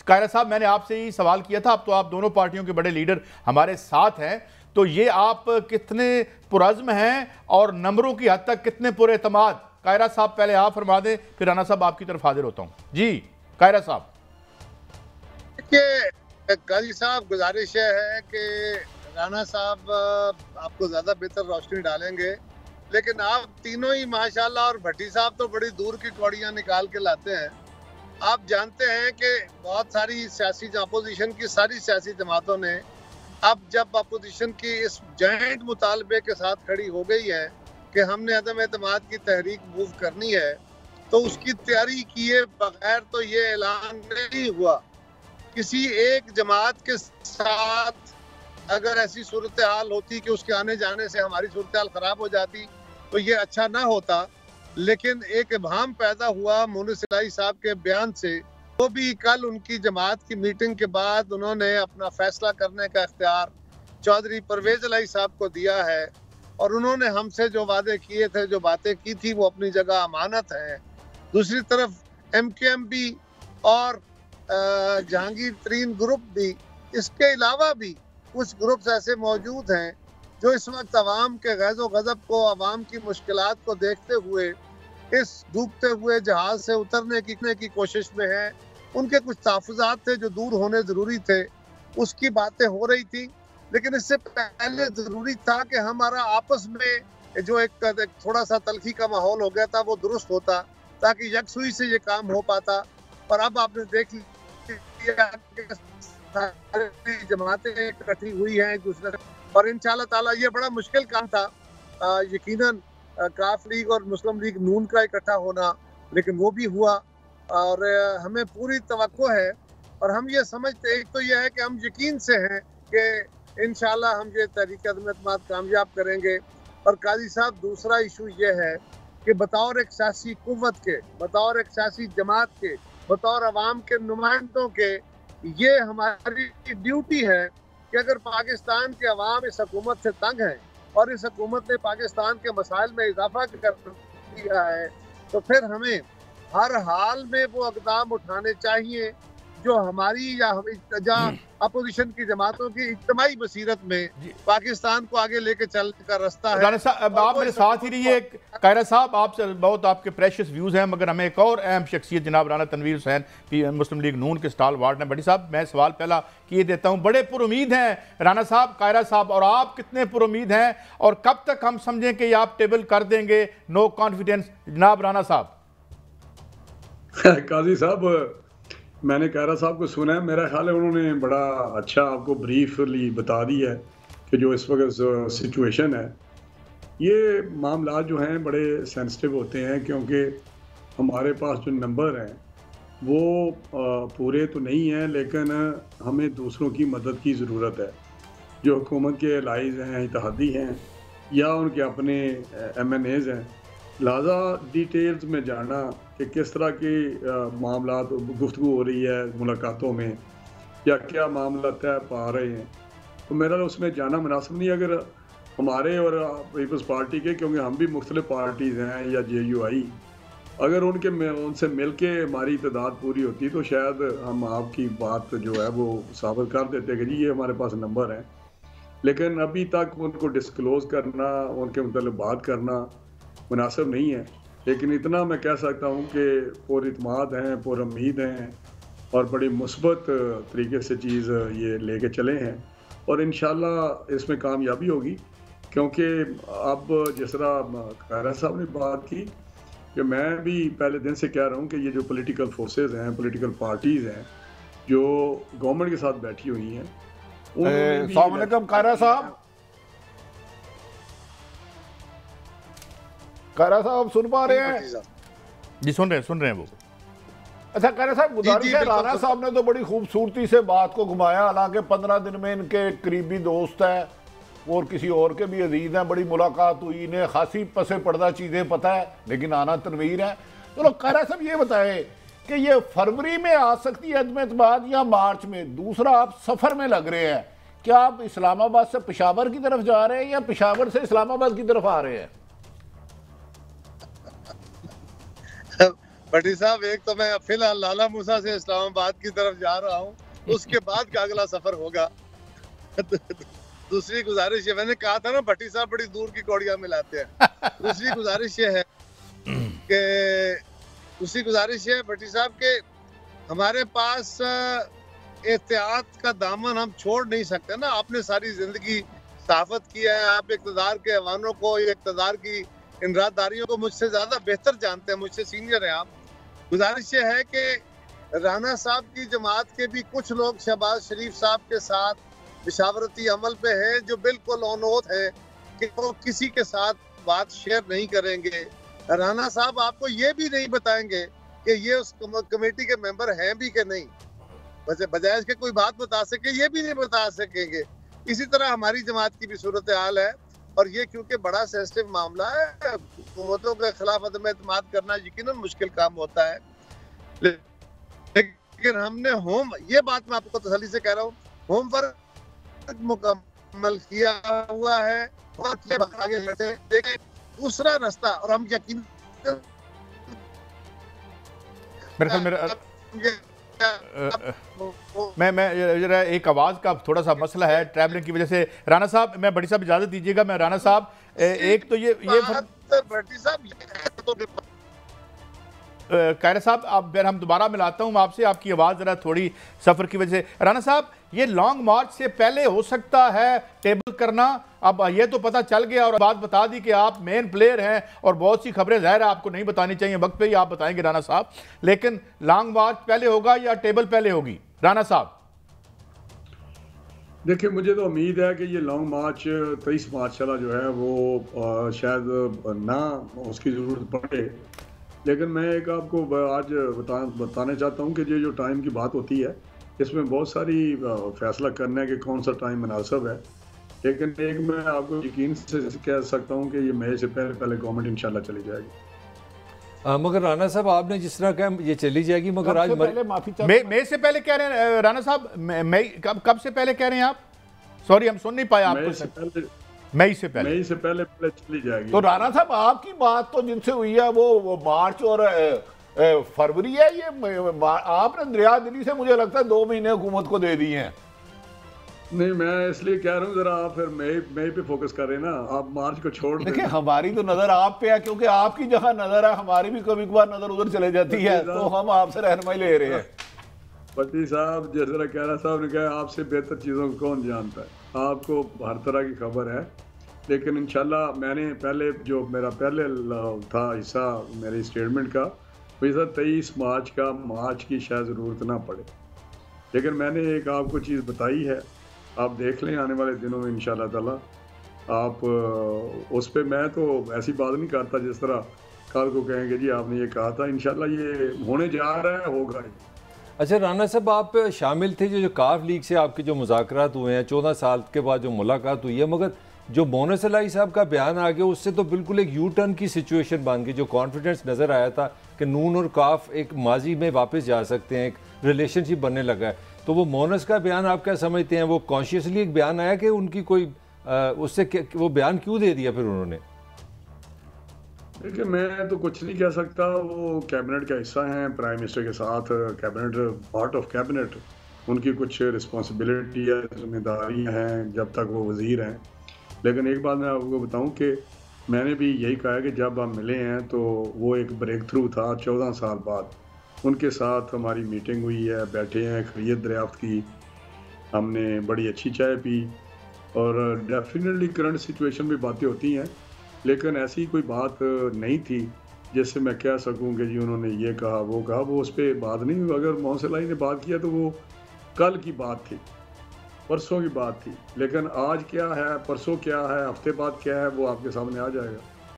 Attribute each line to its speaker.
Speaker 1: कायरा साहब, मैंने आपसे ही सवाल किया था, अब तो आप दोनों पार्टियों के बड़े लीडर हमारे साथ हैं, तो ये आप कितने पुरज़्म हैं और नंबरों की हद तक कितने पुरएतमाद? कायरा साहब पहले आप फरमा दें, फिर राना साहब आपकी तरफ हाजिर होता हूँ। जी कायरा साहब।
Speaker 2: देखिए काजी साहब, गुजारिश है कि राना साहब आपको ज़्यादा बेहतर रोशनी डालेंगे, लेकिन आप तीनों ही माशाल्लाह, और भट्टी साहब तो बड़ी दूर की कौड़ियाँ निकाल के लाते हैं। आप जानते हैं कि बहुत सारी सियासी अपोजिशन की सारी सियासी जमातों ने अब जब अपोजिशन की इस जॉइंट मुतालबे के साथ खड़ी हो गई है कि हमने अदम एतमाद की तहरीक मूव करनी है, तो उसकी तैयारी किए बगैर तो ये ऐलान नहीं हुआ। किसी एक जमात के साथ अगर ऐसी सूरत हाल होती कि उसके आने जाने से हमारी सूरत हाल खराब हो जाती तो ये अच्छा ना होता, लेकिन एक इबहम पैदा हुआ मुनीस इलाही साहब के बयान से। वो भी कल उनकी जमात की मीटिंग के बाद उन्होंने अपना फैसला करने का इख्तियार चौधरी परवेज इलाही साहब को दिया है, और उन्होंने हमसे जो वादे किए थे, जो बातें की थी, वो अपनी जगह अमानत है। दूसरी तरफ MKMB और जहांगीर तरीन ग्रुप भी, इसके अलावा भी कुछ ग्रुप्स ऐसे मौजूद हैं जो इस वक्त अवाम के गैज़ो गज़ब को, अवाम की मुश्किलात को देखते हुए इस डूबते हुए जहाज से उतरने की कोशिश में है। उनके कुछ तहफ़्फ़ुज़ात थे जो दूर होने ज़रूरी थे, उसकी बातें हो रही थी, लेकिन इससे पहले ज़रूरी था कि हमारा आपस में जो एक थोड़ा सा तलखी का माहौल हो गया था वो दुरुस्त होता, ताकि यकसुई से ये काम हो पाता। और अब आपने देख लिया कि सारी जमातें इकट्ठी हुई हैं एक दूसरे, और इंशाअल्लाह ताला ये बड़ा मुश्किल काम था यकीनन काफ लीग और मुस्लिम लीग नून का इकट्ठा होना, लेकिन वो भी हुआ, और हमें पूरी तवक्को है, और हम ये समझते, एक तो ये है कि हम यकीन से हैं कि इंशाअल्लाह हम ये तहरीक अदम एतमाद कामयाब करेंगे। और काजी साहब, दूसरा इशू ये है कि बतौर एक सियासी कुव्वत के, बतौर एक सियासी जमात के, बतौर अवाम के नुमाइंदों के, ये हमारी ड्यूटी है कि अगर पाकिस्तान के अवाम इस हुकूमत से तंग है और इस हुकूमत ने पाकिस्तान के मसाइल में इजाफा कर दिया है, तो फिर हमें हर हाल में वो इक़दाम उठाने चाहिए जो हमारी या जहाँ अपोजिशन की जमातों की इज्तिमाई बसीरत में पाकिस्तान को आगे लेके चलने का रास्ता है।
Speaker 1: राना साहब, आप मेरे साथ ही रहिए। कायरा साहब, आपसे बहुत आपके प्रेशियस व्यूज़ हैं, मगर हमें एक और अहम शख्सियत जनाब राना तनवीर हुसैन, मुस्लिम लीग नून के स्टाल वार्ड हैं। बड़ी साहब, मैं सवाल पहला किए देता हूँ, बड़े पुरुमीद हैं राना साहब, कायरा साहब, और आप कितने पुरुमीद हैं, और कब तक हम समझें कि आप टेबल कर देंगे नो कॉन्फिडेंस? जनाब राना साहब।
Speaker 3: काजी साहब, मैंने कायरा साहब को सुना है, मेरा ख्याल है उन्होंने बड़ा अच्छा आपको ब्रीफली बता दिया है कि जो इस वक्त सिचुएशन है, ये मामला जो हैं बड़े सेंसिटिव होते हैं, क्योंकि हमारे पास जो नंबर हैं वो पूरे तो नहीं हैं, लेकिन हमें दूसरों की मदद की ज़रूरत है। जो हुकूमत के एलाइज़ हैं, इत्तेहादी हैं, या उनके अपने MNAs हैं, लिहाजा डिटेल्स में जाना कि किस तरह के मामला गुफ्तगू हो रही है मुलाकातों में, या क्या मामला तय पा रहे हैं, तो मेरा उसमें जाना मुनासिब नहीं। अगर हमारे और पीपल्स पार्टी के, क्योंकि हम भी मुख्तलिफ पार्टीज़ हैं, या JUI, अगर उनसे मिल के हमारी तादाद पूरी होती तो शायद हम आपकी बात जो है वो साबित कर देते कि जी ये हमारे पास नंबर है। लेकिन अभी तक उनको डिस्क्लोज़ करना, उनके मतलब बात करना मुनासिब नहीं है। लेकिन इतना मैं कह सकता हूँ कि पुरइत्माद हैं, पुरुम्मीद हैं, और बड़ी मुस्बत तरीके से चीज़ ये लेके चले हैं, और इंशाल्लाह इसमें कामयाबी होगी। क्योंकि अब जिस तरह कायरा साहब ने बात की, कि मैं भी पहले दिन से कह रहा हूँ कि ये जो पॉलिटिकल फोर्सेस हैं, पॉलिटिकल पार्टीज़ हैं जो गवर्नमेंट के साथ बैठी हुई हैं,
Speaker 4: अस्सलाम वालेकुम कायरा साहब। कायरा साहब सुन पा रहे हैं?
Speaker 1: जी सुन रहे हैं वो।
Speaker 4: अच्छा कायरा साहब, गुजारिश है, राना साहब ने तो बड़ी खूबसूरती से बात को घुमाया, हालांकि 15 दिन में इनके करीबी दोस्त हैं और किसी और के भी अजीज हैं, बड़ी मुलाकात हुई, इन्हें खासी पसे पर्दा चीज़ें पता है, लेकिन आना तनवीर है। चलो कायरा साहब ये बताएं कि ये फरवरी में आ सकती है अदम एतमाद या मार्च में? दूसरा, आप सफ़र में लग रहे हैं, क्या आप इस्लामाबाद से पेशावर की तरफ जा रहे हैं या पेशावर से इस्लामाबाद की तरफ आ रहे हैं?
Speaker 2: भट्टी साहब, एक तो मैं फिलहाल लाला मूसा से इस्लामाबाद की तरफ जा रहा हूँ, उसके बाद का अगला सफर होगा। दूसरी गुजारिश है, मैंने कहा था ना भट्टी साहब बड़ी दूर की कौड़ियां मिलाते हैं। दूसरी गुजारिश ये है कि भट्टी साहब के हमारे पास एहतियात का दामन हम छोड़ नहीं सकते ना। आपने सारी जिंदगी सहाफत किया है, आप इक़्तिदार के ऐवानों को, इक़्तिदार की इनरादारियों को मुझसे ज्यादा बेहतर जानते हैं, मुझसे सीनियर हैं आप। गुजारिश ये है कि राना साहब की जमात के भी कुछ लोग शहबाज शरीफ साहब के साथ मशावरती अमल पे है, जो बिल्कुल ऑनोत है कि वो किसी के साथ बात शेयर नहीं करेंगे। राना साहब आपको ये भी नहीं बताएंगे कि ये उस कमेटी के मेंबर हैं भी कि नहीं, बजाय इसके कोई बात बता सके ये भी नहीं बता सकेंगे। इसी तरह हमारी जमात की भी सूरत हाल है, और ये क्योंकि बड़ा सेंसिटिव मामला है, हुकूमतों के खिलाफ अदम एतमाद करना यकीनन मुश्किल काम होता है। लेकिन हमने ये बात मैं आपको तसल्ली से कह रहा हूँ, होमवर्क मुकम्मल किया हुआ है, आगे बढ़ते दूसरा रास्ता, और हम यकीन
Speaker 1: मैं जरा एक आवाज़ का थोड़ा सा मसला है ट्रैवलिंग की वजह से। राना साहब, मैं भट्टी साहब इजाज़त दीजिएगा, मैं राना साहब एक तो ये
Speaker 2: भट्टी साहब
Speaker 1: कायरा साहब, अब फिर हम दोबारा मिलाता हूँ आपसे, आपकी आवाज़ ज़रा थोड़ी सफ़र की वजह से। राना साहब, ये लॉन्ग मार्च से पहले हो सकता है टेबल करना? अब ये तो पता चल गया और बात बता दी कि आप मेन प्लेयर हैं, और बहुत सी खबरें ज़ाहिर है आपको नहीं बतानी चाहिए, वक्त पे ही आप बताएंगे राना साहब, लेकिन लॉन्ग मार्च पहले होगा या टेबल पहले होगी? राना साहब
Speaker 3: देखिए, मुझे तो उम्मीद है कि ये लॉन्ग मार्च 23 मार्च वाला जो है वो शायद ना उसकी ज़रूरत पड़े, लेकिन मैं एक आपको आज बताना चाहता हूँ कि ये जो टाइम की बात होती है, इसमें बहुत सारी फैसला करना है कि कौन सा टाइम मुनासिब है। लेकिन एक मैं आपको यकीन से कह सकता हूँ कि ये मई से पहले गवर्नमेंट इंशाल्लाह चली जाएगी।
Speaker 5: मगर राना साहब, आपने जिस तरह कहा ये चली जाएगी, मगर आज
Speaker 1: मई से पहले कह रहे हैं राना साहब, मई कब से पहले कह रहे हैं आप? सॉरी, हम सुन नहीं पाए आपको। मई से पहले
Speaker 3: चली जाएगी।
Speaker 4: तो राना साहब, आपकी बात तो जिनसे हुई है वो मार्च और फरवरी है, ये आपने दरिया दिली से मुझे लगता है 2 महीने हुकूमत को दे दिए हैं।
Speaker 3: नहीं, मैं इसलिए कह रहा हूँ जरा आप फिर मई पे फोकस कर रहे हैं ना, आप मार्च को छोड़
Speaker 4: देखिए, हमारी तो नजर आप पे है, क्योंकि आपकी जहाँ नजर है हमारी भी कभी कभार नजर उधर चले जाती है, तो हम आपसे रहनुमाई ले रहे हैं।
Speaker 3: भट्टी साहब, जिस तरह कहना साहब ने कहा, आपसे बेहतर चीज़ों को कौन जानता है, आपको हर तरह की खबर है। लेकिन इंशाल्लाह मैंने पहले जो मेरा पहले था हिस्सा मेरे स्टेटमेंट का, वैसा 23 मार्च की शायद ज़रूरत ना पड़े, लेकिन मैंने एक आपको चीज़ बताई है, आप देख लें आने वाले दिनों में इंशाल्लाह ताला। आप उस पर मैं तो ऐसी बात नहीं करता जिस तरह कल को कहेंगे जी आपने ये कहा था। इंशाल्लाह ये होने जा रहा है, होगा।
Speaker 5: अच्छा राना साहब, आप शामिल थे जो काफ लीग से आपके जो मुज़ाकरात हुए हैं, 14 साल के बाद जो मुलाकात हुई है, मगर जो मोनस अलाई साहब का बयान आ गया उससे तो बिल्कुल एक यू टर्न की सिचुएशन बन गई। जो कॉन्फिडेंस नज़र आया था कि नून और काफ एक माजी में वापस जा सकते हैं, एक रिलेशनशिप बनने लगा है, तो वो मोनस का बयान आप क्या समझते हैं? वो कॉन्शियसली एक बयान आया कि उनकी कोई उससे वो बयान क्यों दे दिया फिर उन्होंने?
Speaker 3: देखिए, मैं तो कुछ नहीं कह सकता, वो कैबिनेट का हिस्सा हैं, प्राइम मिनिस्टर के साथ कैबिनेट, पार्ट ऑफ कैबिनेट, उनकी कुछ रिस्पॉन्सिबिलिटी है, जिम्मेदारियाँ हैं जब तक वो वज़ीर हैं। लेकिन एक बात मैं आपको बताऊं कि मैंने भी यही कहा है कि जब हम मिले हैं तो वो एक ब्रेक थ्रू था। 14 साल बाद उनके साथ हमारी मीटिंग हुई है, बैठे हैं, खैरियत दरियाफ्त की, हमने बड़ी अच्छी चाय पी, और डेफिनेटली करंट सिचुएशन में बातें होती हैं, लेकिन ऐसी कोई बात नहीं थी जिससे मैं कह सकूं कि जी उन्होंने ये कहा वो कहा। वो उस पर बात नहीं हुई। अगर मोहन सलाई ने बात किया तो वो कल की बात थी, परसों की बात थी, लेकिन आज क्या है, परसों क्या है, हफ्ते बाद क्या है, वो आपके सामने आ जाएगा।